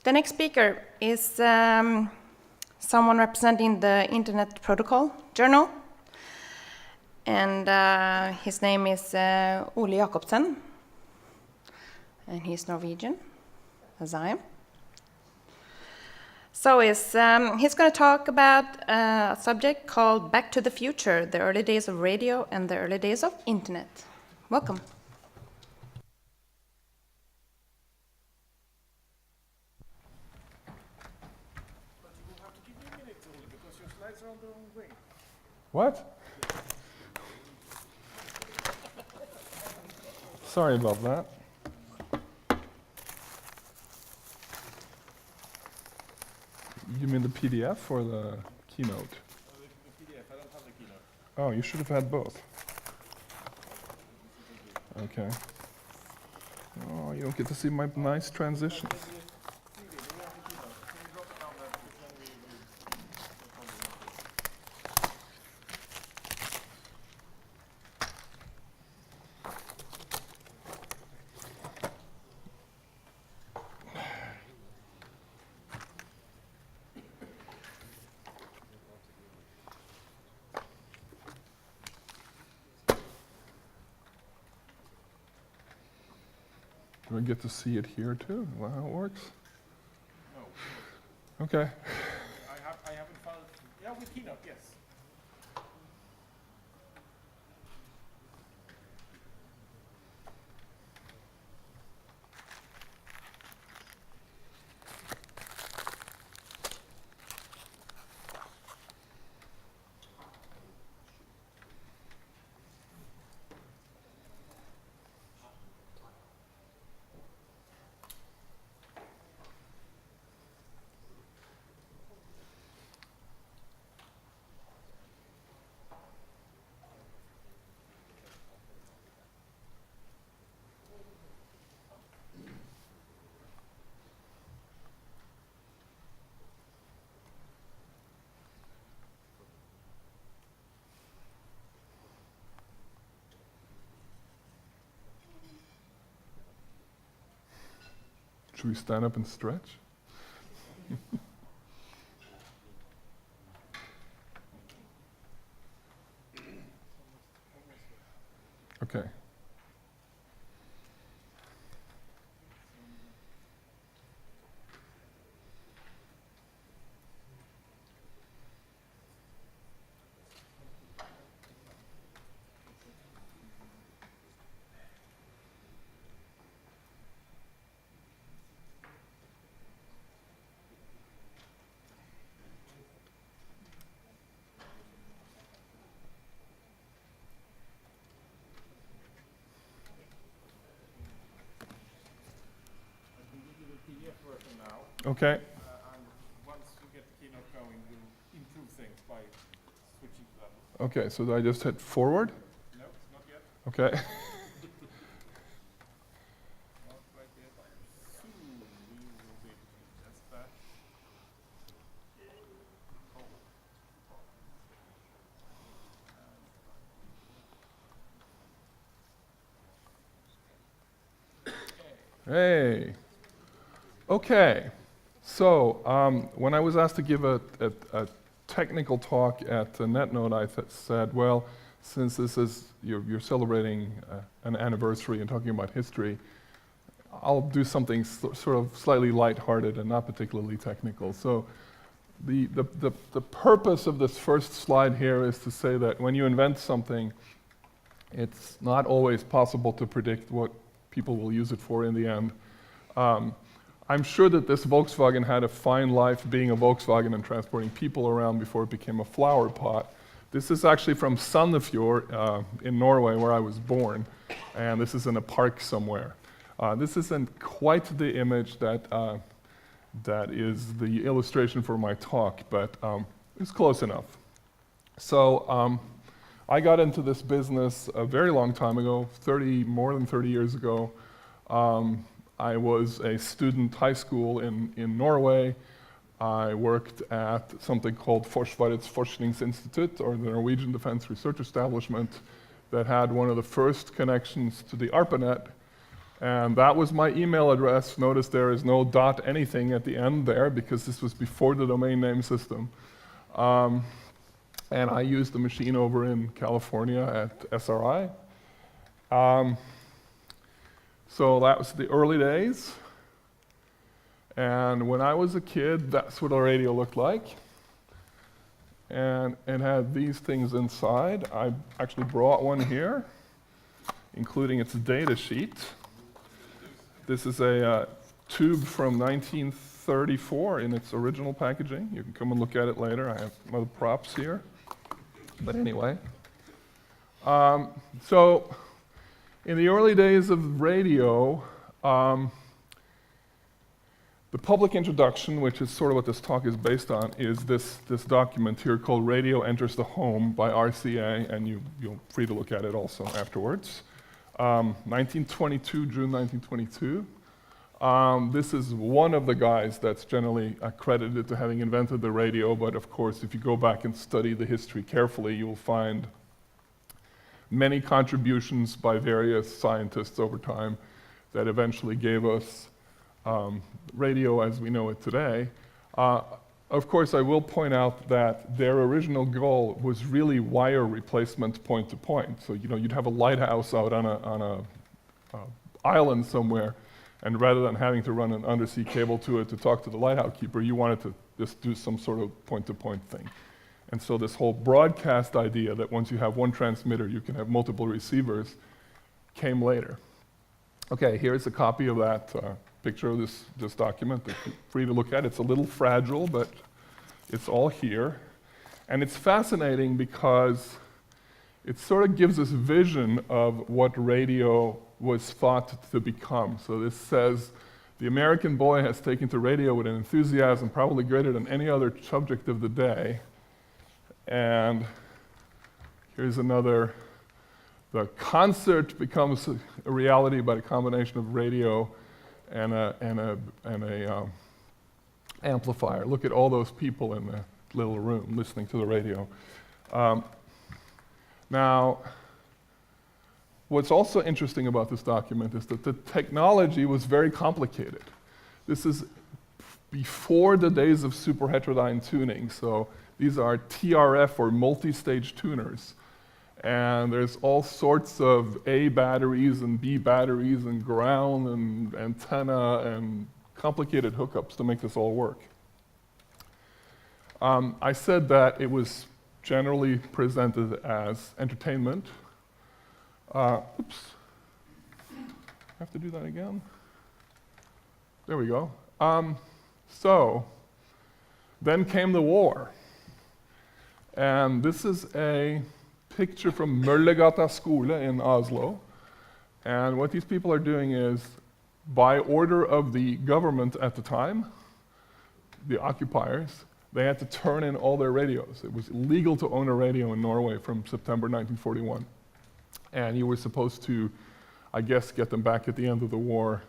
The next speaker is someone representing the Internet Protocol Journal, and his name is Ole Jacobsen, and he's Norwegian, as I am. So he's going to talk about a subject called Back to the Future, the early days of radio and the early days of Internet. Welcome. What? Sorry about that. You mean the PDF or the keynote? The PDF, I don't have the keynote. Oh, you should have had both. Okay. Oh, you don't get to see my nice transitions. Do I get to see it here too? Is that how it works? No. Okay. I haven't found. Yeah, with keynote, yes. Should we stand up and stretch? Okay. Okay. And once we get the keynote going, we'll improve things by switching to that. Okay, so I just hit forward? No, not yet. Okay. Not quite yet. Soon we will be able to test that. Hey. Okay. So when I was asked to give a technical talk at Netnod, I said, well, since this is you're celebrating an anniversary and talking about history, I'll do something sort of slightly lighthearted and not particularly technical. So the purpose of this first slide here is to say that when you invent something, it's not always possible to predict what people will use it for in the end. I'm sure that this Volkswagen had a fine life being a Volkswagen and transporting people around before it became a flower pot. This is actually from Sandefjord in Norway, where I was born, and this is in a park somewhere. This isn't quite the image that is the illustration for my talk, but it's close enough. So I got into this business a very long time ago, more than 30 years ago. I was a student high school in Norway. I worked at something called Forsvarets Forskningsinstitutt, or the Norwegian Defense Research Establishment, that had one of the first connections to the ARPANET. And that was my email address. Notice there is no dot anything at the end there because this was before the domain name system. And I used the machine over in California at SRI. So that was the early days. And when I was a kid, that's what a radio looked like. And it had these things inside. I actually brought one here, including its data sheet. This is a tube from 1934 in its original packaging. You can come and look at it later. I have some other props here. But anyway. So in the early days of radio, the public introduction, which is sort of what this talk is based on, is this document here called Radio Enters the Home by RCA, and you're free to look at it also afterwards. 1922, June 1922. This is one of the guys that's generally accredited to having invented the radio, but of course, if you go back and study the history carefully, you'll find many contributions by various scientists over time that eventually gave us radio as we know it today. Of course, I will point out that their original goal was really wire replacement point to point. So you'd have a lighthouse out on a island somewhere, and rather than having to run an undersea cable to it to talk to the lighthouse keeper, you wanted to just do some sort of point-to-point thing. And so this whole broadcast idea that once you have one transmitter, you can have multiple receivers came later. Okay, here's a copy of that picture of this document that you're free to look at. It's a little fragile, but it's all here. And it's fascinating because it sort of gives us vision of what radio was thought to become. So this says, the American boy has taken to radio with an enthusiasm probably greater than any other subject of the day. And here's another, the concert becomes a reality by the combination of radio and a amplifier. Look at all those people in the little room listening to the radio. Now, what's also interesting about this document is that the technology was very complicated. This is before the days of super heterodyne tuning, so these are TRF or multi-stage tuners. And there's all sorts of A batteries and B batteries and ground and antenna and complicated hookups to make this all work. I said that it was generally presented as entertainment. Oops. I have to do that again. There we go. So, then came the war. And this is a picture from Møllergata skole in Oslo. And what these people are doing is, by order of the government at the time, the occupiers, they had to turn in all their radios. It was illegal to own a radio in Norway from September 1941. And you were supposed to, I guess, get them back at the end of the war.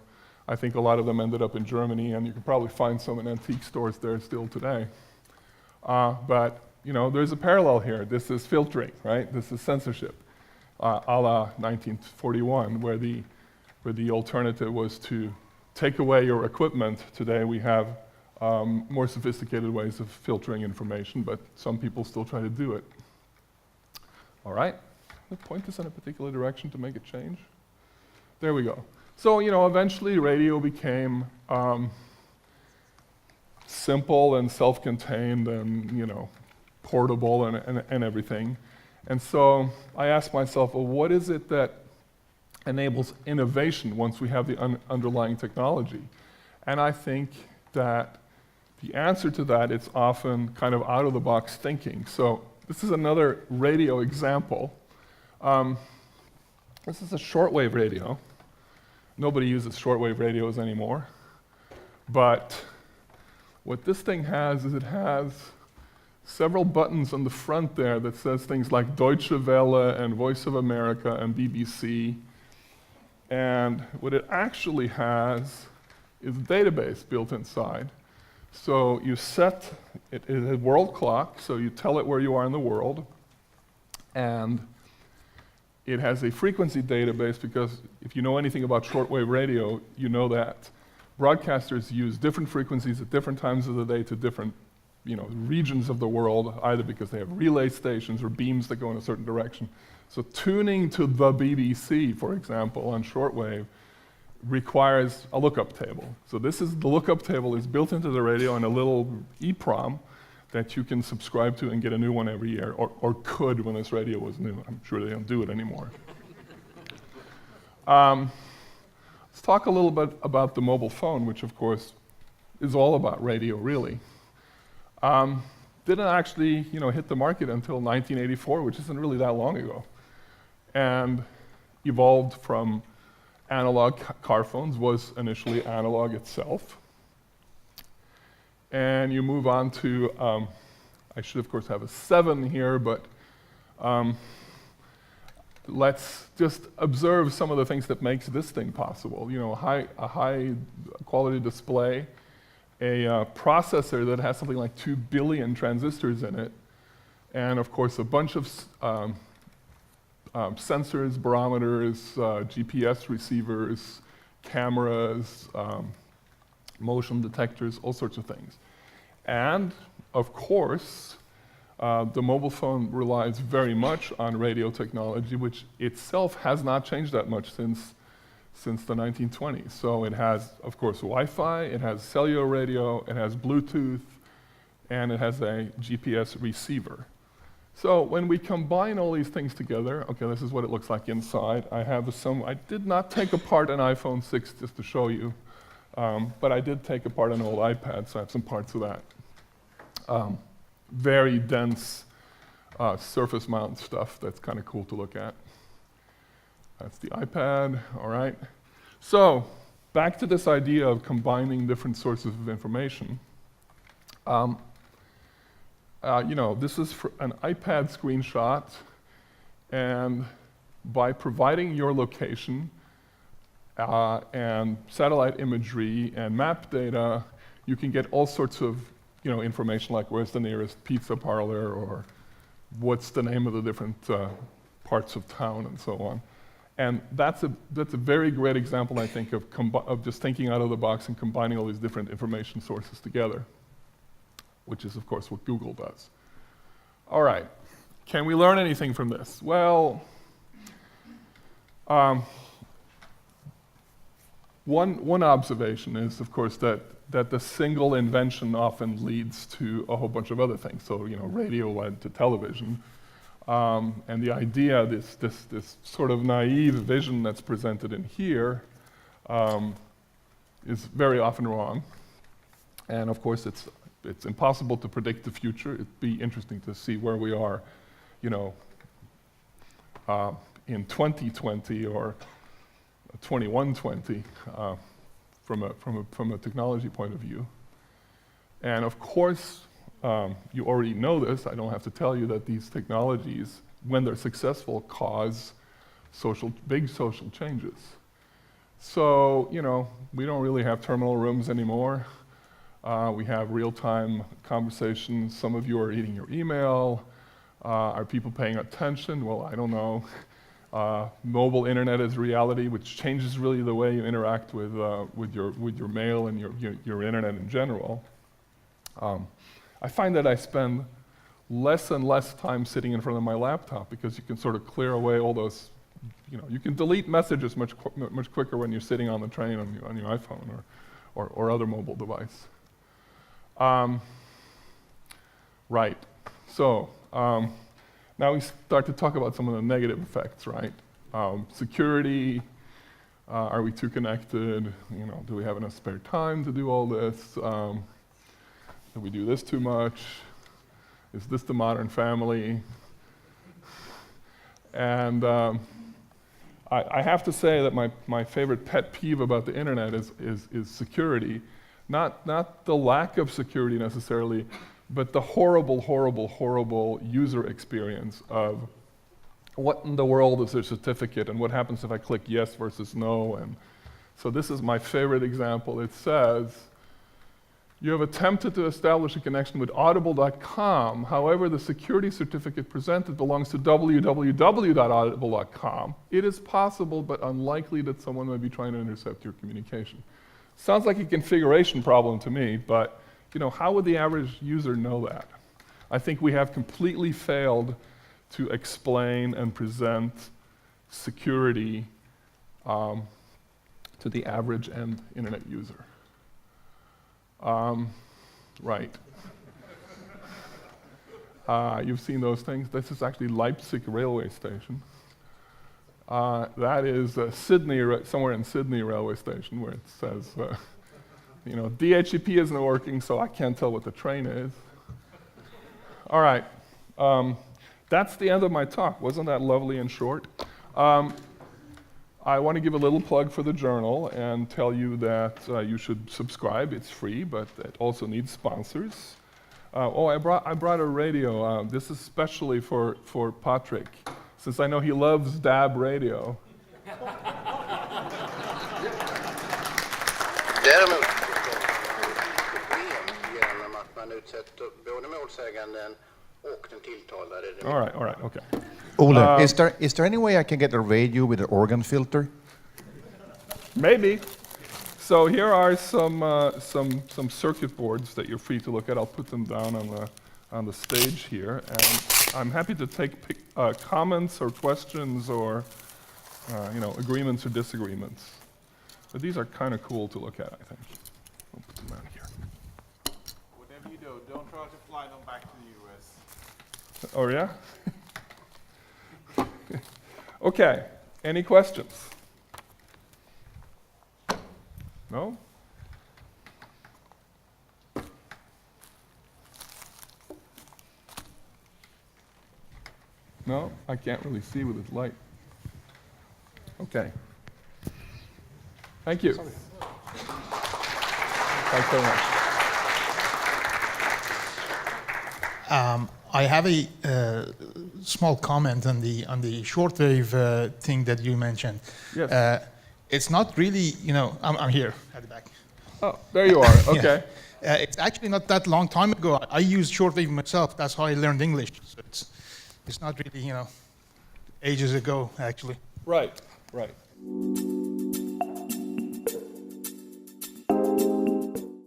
I think a lot of them ended up in Germany, and you can probably find some in antique stores there still today. But there's a parallel here. This is filtering, right? This is censorship, a la 1941, where the alternative was to take away your equipment. Today we have more sophisticated ways of filtering information, but some people still try to do it. All right, let's point this in a particular direction to make it change. There we go. So, eventually radio became simple and self-contained and, portable and everything. And so I asked myself, well, what is it that enables innovation once we have the underlying technology? And I think that the answer to that is often kind of out-of-the-box thinking. So this is another radio example. This is a shortwave radio. Nobody uses shortwave radios anymore. But what this thing has is it has several buttons on the front there that says things like Deutsche Welle and Voice of America and BBC. And what it actually has is a database built inside. So you set it is a world clock, so you tell it where you are in the world, and it has a frequency database, because if you know anything about shortwave radio, you know that broadcasters use different frequencies at different times of the day to different regions of the world, either because they have relay stations or beams that go in a certain direction. So tuning to the BBC, for example, on shortwave requires a lookup table. So the lookup table is built into the radio in a little EEPROM that you can subscribe to and get a new one every year, or could when this radio was new. I'm sure they don't do it anymore. Let's talk a little bit about the mobile phone, which of course is all about radio, really. Didn't actually hit the market until 1984, which isn't really that long ago, and evolved from analog. Car phones was initially analog itself. And you move on to, I should of course have a 7 here, but let's just observe some of the things that makes this thing possible. A high quality display, a processor that has something like 2 billion transistors in it, and of course a bunch of sensors, barometers, GPS receivers, cameras, motion detectors, all sorts of things. And of course, the mobile phone relies very much on radio technology, which itself has not changed that much since the 1920s. So it has, of course, Wi-Fi, it has cellular radio, it has Bluetooth, and it has a GPS receiver. So when we combine all these things together, okay, this is what it looks like inside. I did not take apart an iPhone 6 just to show you, but I did take apart an old iPad, so I have some parts of that. Very dense surface mount stuff that's kind of cool to look at. That's the iPad, all right. So back to this idea of combining different sources of information. This is an iPad screenshot, and by providing your location and satellite imagery and map data, you can get all sorts of information, like where's the nearest pizza parlor, or what's the name of the different parts of town, and so on. And that's a very great example, I think, of just thinking out of the box and combining all these different information sources together, which is, of course, what Google does. All right, can we learn anything from this? Well, one observation is, of course, that the single invention often leads to a whole bunch of other things. So, radio led to television. And the idea, this sort of naive vision that's presented in here, is very often wrong. And of course, it's impossible to predict the future. It'd be interesting to see where we are, in 2020 or 2120 from a technology point of view. And of course, you already know this. I don't have to tell you that these technologies, when they're successful, cause big social changes. So, we don't really have terminal rooms anymore. We have real-time conversations. Some of you are reading your email. Are people paying attention? Well, I don't know. Mobile internet is reality, which changes really the way you interact with your mail and your internet in general. I find that I spend less and less time sitting in front of my laptop, because you can sort of clear away all those, you can delete messages much quicker when you're sitting on the train on your iPhone or other mobile device. Right. So now we start to talk about some of the negative effects, right? Security. Are we too connected? Do we have enough spare time to do all this? Do we do this too much? Is this the modern family? And I have to say that my favorite pet peeve about the internet is security. Not the lack of security necessarily, but the horrible user experience of what in the world is a certificate, and what happens if I click yes versus no. And so this is my favorite example. It says, You have attempted to establish a connection with audible.com. However, the security certificate presented belongs to www.audible.com. It is possible but unlikely that someone may be trying to intercept your communication. Sounds like a configuration problem to me, but how would the average user know that? I think we have completely failed to explain and present security to the average end internet user. Right. You've seen those things. This is actually Leipzig railway station. That is Sydney, somewhere in Sydney railway station, where it says, DHCP isn't working, so I can't tell what the train is. All right. That's the end of my talk. Wasn't that lovely and short? I want to give a little plug for the journal and tell you that you should subscribe. It's free, but it also needs sponsors. I brought a radio. This is especially for Patrick, since I know he loves DAB radio. Däremot genom att man utsätter både målsäganden och den tilltalade. All right, okay. Ole, is there any way I can get a radio with an organ filter? Maybe. So here are some circuit boards that you're free to look at. I'll put them down on the stage here, and I'm happy to take comments or questions or agreements or disagreements. But these are kind of cool to look at, I think. I'll put them down here. Whatever you do, don't try to fly them back to the US. Oh yeah? Okay, any questions? No? No? I can't really see with this light. Okay. Thank you. Thanks very much. I have a small comment on the shortwave thing that you mentioned. Yes. It's not really, I'm here at the back. Oh, there you are. Okay. Yeah. It's actually not that long time ago. I used shortwave myself. That's how I learned English. So it's not really, ages ago, actually. Right.